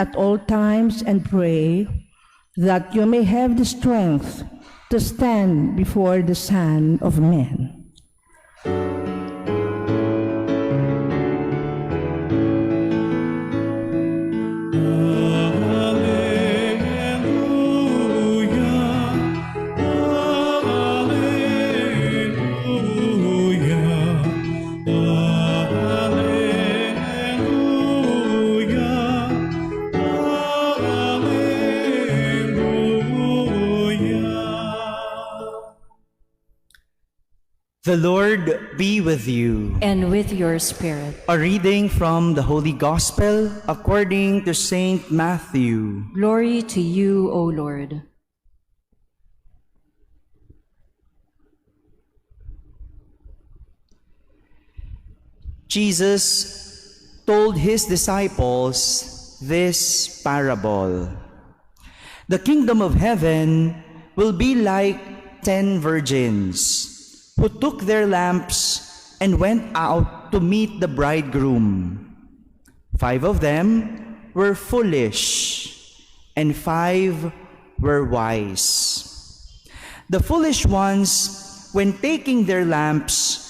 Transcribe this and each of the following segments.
at all times and pray that you may have the strength to stand before the Son of Man. The Lord be with you. And with your spirit. A reading from the Holy Gospel according to Saint Matthew. Glory to you, O Lord. Jesus told his disciples this parable. The kingdom of heaven will be like 10 virgins who took their lamps and went out to meet the bridegroom. 5 of them were foolish, and 5 were wise. The foolish ones, when taking their lamps,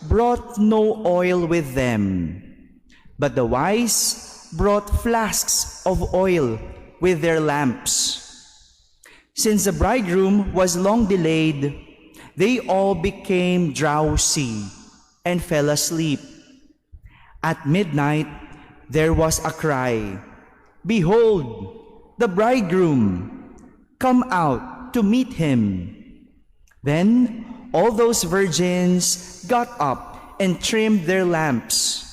brought no oil with them, but the wise brought flasks of oil with their lamps. Since the bridegroom was long delayed, they all became drowsy and fell asleep. At midnight, there was a cry, "Behold, the bridegroom! Come out to meet him." Then all those virgins got up and trimmed their lamps.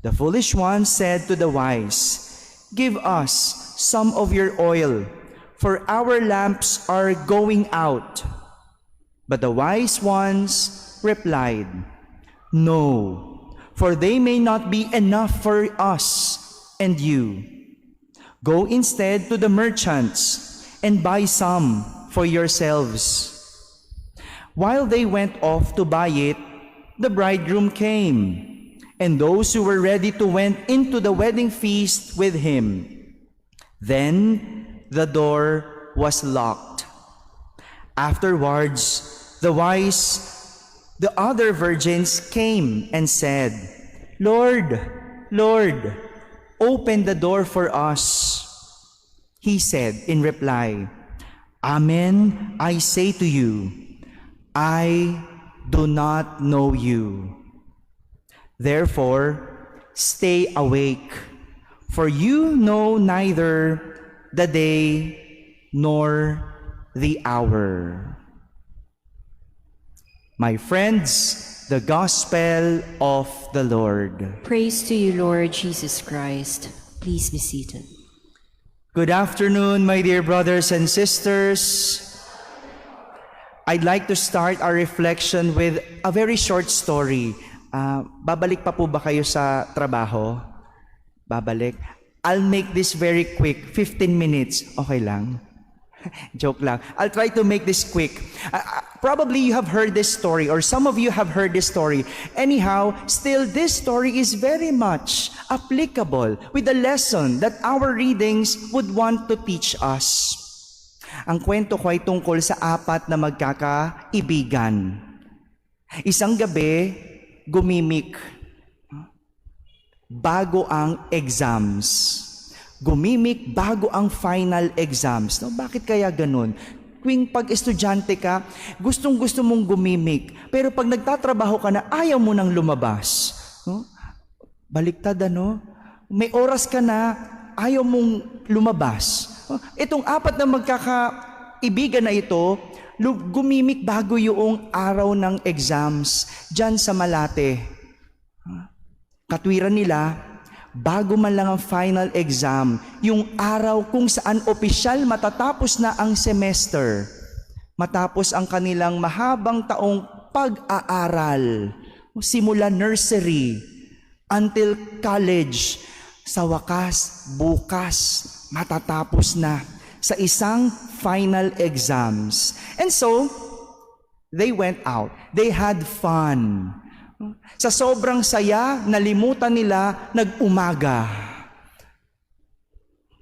The foolish ones said to the wise, "Give us some of your oil, for our lamps are going out." But the wise ones replied, "No, for they may not be enough for us and you. Go instead to the merchants and buy some for yourselves." While they went off to buy it, the bridegroom came, and those who were ready to went into the wedding feast with him. Then the door was locked. Afterwards, the other virgins came and said, "Lord, Lord, open the door for us." He said in reply, "Amen, I say to you, I do not know you. Therefore, stay awake, for you know neither the day nor the hour." My friends, the Gospel of the Lord. Praise to you, Lord Jesus Christ. Please be seated. Good afternoon, my dear brothers and sisters. I'd like to start our reflection with a very short story. Babalik pa po ba kayo sa trabaho? Babalik? I'll make this very quick, 15 minutes. Okay lang? Joke lang. I'll try to make this quick. Probably you have heard this story, or some of you have heard this story. Anyhow, still this story is very much applicable with the lesson that our readings would want to teach us. Ang kwento ko ay tungkol sa 4 na magkakaibigan. Isang gabi, gumimik. Bago ang exams. Gumimik bago ang final exams. No, bakit kaya ganun? Tuwing pag-estudyante ka, gustong-gusto mong gumimik. Pero pag nagtatrabaho ka na, ayaw mo nang lumabas. No? Baliktad, ano? May oras ka na, ayaw mong lumabas. No? Itong 4 na magkakaibigan na ito, gumimik bago yung araw ng exams dyan sa Malate. Katwiran nila, bago man lang ang final exam, yung araw kung saan opisyal matatapos na ang semester, matapos ang kanilang mahabang taong pag-aaral, simula nursery until college, sa wakas, bukas, matatapos na sa isang final exams. And so, they went out. They had fun. Sa sobrang saya, nalimutan nila nag-umaga.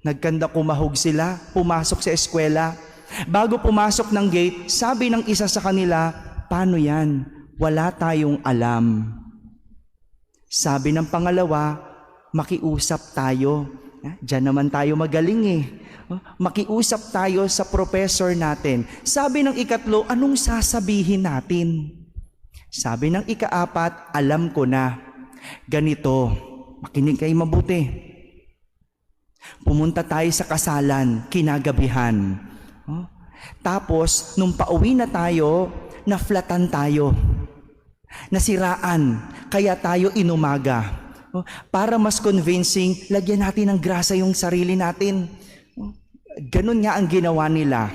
Nagkanda kumahog sila, pumasok sa eskwela. Bago pumasok ng gate, sabi ng isa sa kanila, "Paano yan? Wala tayong alam." Sabi ng pangalawa, "Makiusap tayo." Diyan naman tayo magaling eh. Makiusap tayo sa professor natin. Sabi ng ikatlo, "Anong sasabihin natin?" Sabi ng ikaapat, "Alam ko na. Ganito, makinig kayo mabuti. Pumunta tayo sa kasalan, kinagabihan. Tapos, nung pauwi na tayo, naflatan tayo. Nasiraan, kaya tayo inumaga. Para mas convincing, lagyan natin ng grasa yung sarili natin." Ganun nga ang ginawa nila.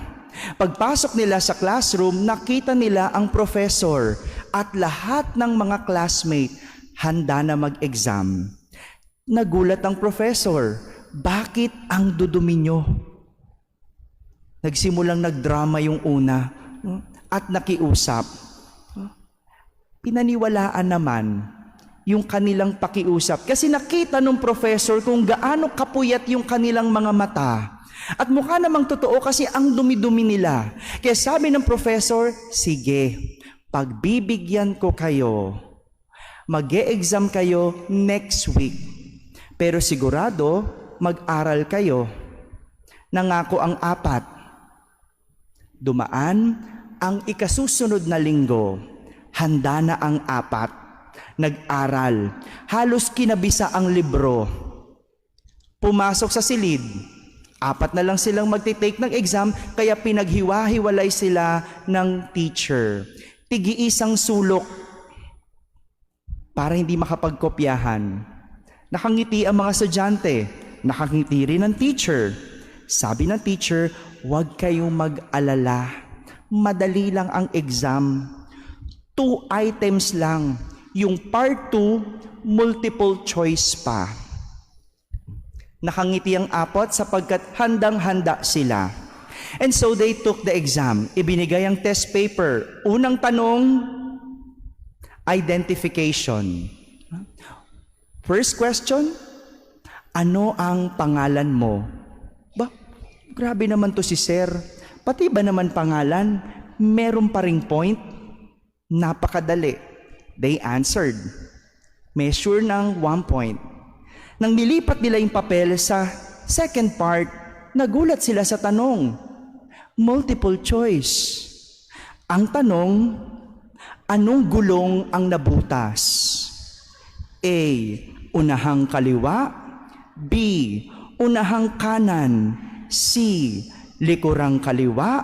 Pagpasok nila sa classroom, nakita nila ang professor at lahat ng mga classmate handa na mag-exam. Nagulat ang professor, "Bakit ang dudumi nyo?" Nagsimulang nagdrama yung una at nakiusap. Pinaniwalaan naman yung kanilang pakiusap kasi nakita ng professor kung gaano kapuyat yung kanilang mga mata. At mukha namang totoo kasi ang dumi-dumi nila. Kaya sabi ng professor, "Sige, pagbibigyan ko kayo. Mag-e-exam kayo next week. Pero sigurado, mag-aral kayo." Nangako ang apat. Dumaan ang ikasusunod na linggo. Handa na ang apat. Nag-aral. Halos kinabisa ang libro. Pumasok sa silid. Apat na lang silang magtitake ng exam, kaya pinaghiwa-hiwalay sila ng teacher. Tig-iisang sulok para hindi makapagkopyahan. Nakangiti ang mga estudyante. Nakangiti rin ang teacher. Sabi ng teacher, "Huwag kayong mag-alala. Madali lang ang exam. 2 items lang. Yung part 2, multiple choice pa." Nakangiti ang apat sapagkat handang-handa sila. And so they took the exam. Ibinigay ang test paper. Unang tanong, identification. First question, "Ano ang pangalan mo?" Grabe naman to si sir. Pati ba naman pangalan? Meron pa ring point? Napakadali. They answered. Measure ng 1 point. Nang nilipat nila yung papel sa second part, nagulat sila sa tanong. Multiple choice. Ang tanong, anong gulong ang nabutas? A, unahang kaliwa. B, unahang kanan. C, likurang kaliwa.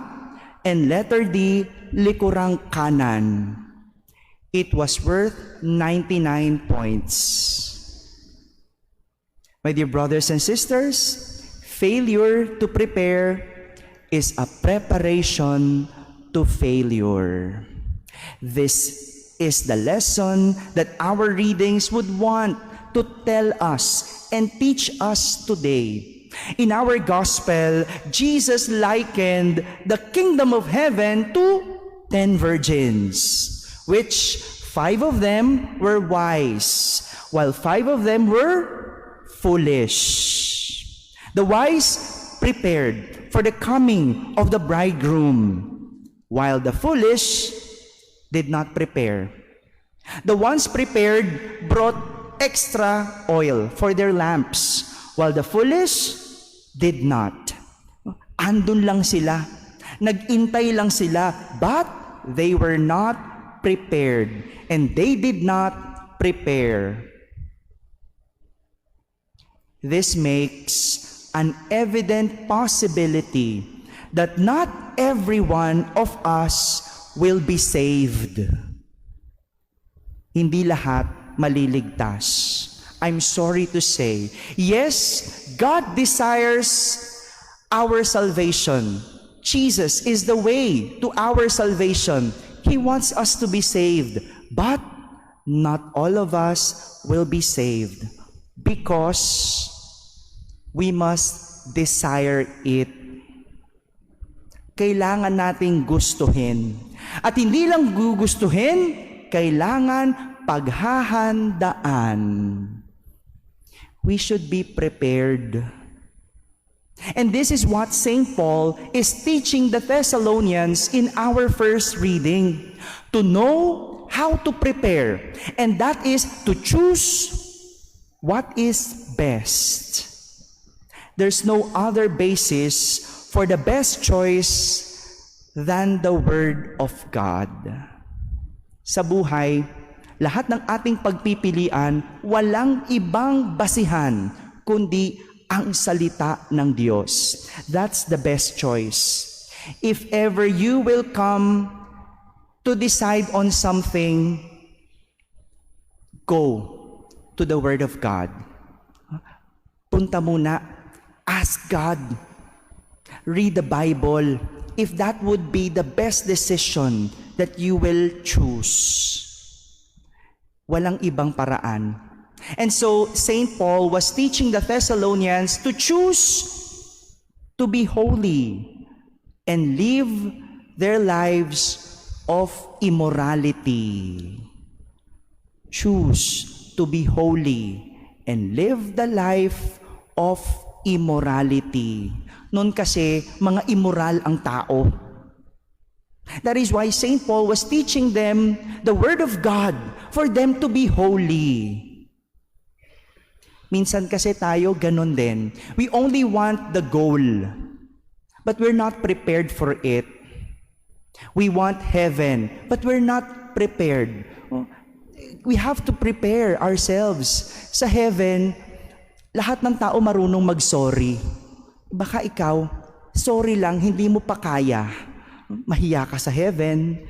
And letter D, likurang kanan. It was worth 99 points. My dear brothers and sisters, failure to prepare is a preparation to failure. This is the lesson that our readings would want to tell us and teach us today. In our gospel, Jesus likened the kingdom of heaven to 10 virgins, which 5 of them were wise, while 5 of them were foolish. The wise prepared for the coming of the bridegroom, while the foolish did not prepare. The ones prepared brought extra oil for their lamps, while the foolish did not. Andun lang sila. Nag-intay lang sila, but they were not prepared, and they did not prepare. This makes an evident possibility that not every one of us will be saved. Hindi lahat maliligtas. I'm sorry to say, yes, God desires our salvation. Jesus is the way to our salvation. He wants us to be saved, but not all of us will be saved because we must desire it. Kailangan nating gustuhin. At hindi lang gugustuhin, kailangan paghahandaan. We should be prepared. And this is what St. Paul is teaching the Thessalonians in our first reading. To know how to prepare. And that is to choose what is best. There's no other basis for the best choice than the Word of God. Sa buhay, lahat ng ating pagpipilian, walang ibang basihan, kundi ang salita ng Diyos. That's the best choice. If ever you will come to decide on something, go to the Word of God. Punta muna, ask God, read the Bible, if that would be the best decision that you will choose. Walang ibang paraan. And so, St. Paul was teaching the Thessalonians to choose to be holy and live their lives of immorality. Choose to be holy and live the life of immorality. Noon kasi, mga immoral ang tao. That is why St. Paul was teaching them the Word of God for them to be holy. Minsan kasi tayo ganun din. We only want the goal, but we're not prepared for it. We want heaven, but we're not prepared. We have to prepare ourselves. Sa heaven, lahat ng tao marunong mag-sorry. Baka ikaw, sorry lang, hindi mo pa kaya. Mahiya ka sa heaven.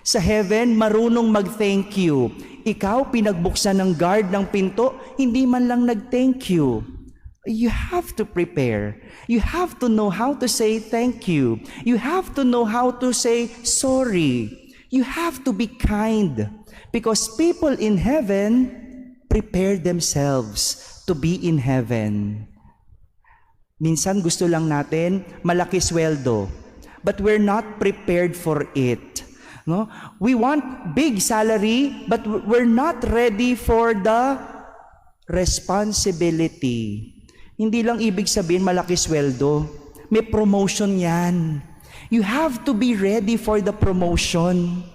Sa heaven, marunong mag-thank you. Ikaw, pinagbuksan ng guard ng pinto, hindi man lang nag-thank you. You have to prepare. You have to know how to say thank you. You have to know how to say sorry. You have to be kind. Because people in heaven prepare themselves to be in heaven. Minsan gusto lang natin malaki sweldo, but we're not prepared for it. No? We want big salary, but we're not ready for the responsibility. Hindi lang ibig sabihin malaki sweldo. May promotion yan. You have to be ready for the promotion.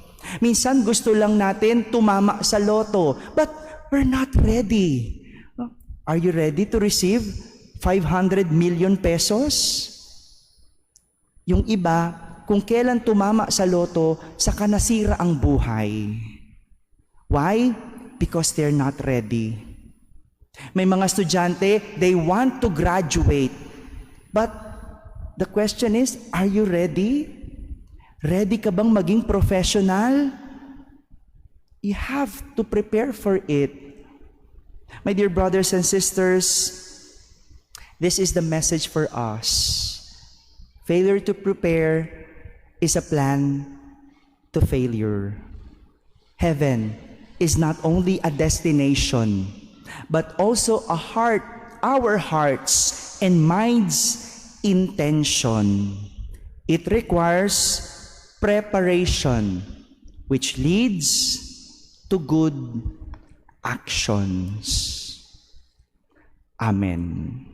Minsan gusto lang natin tumama sa loto, but we're not ready. Are you ready to receive 500 million pesos? Yung iba, kung kailan tumama sa loto, saka nasira ang buhay. Why? Because they're not ready. May mga estudyante, they want to graduate. But the question is, are you ready? Ready ka bang maging professional? You have to prepare for it. My dear brothers and sisters, this is the message for us. Failure to prepare is a plan to failure. Heaven is not only a destination, but also a heart, our hearts and minds' intention. It requires preparation, which leads to good actions. Amen.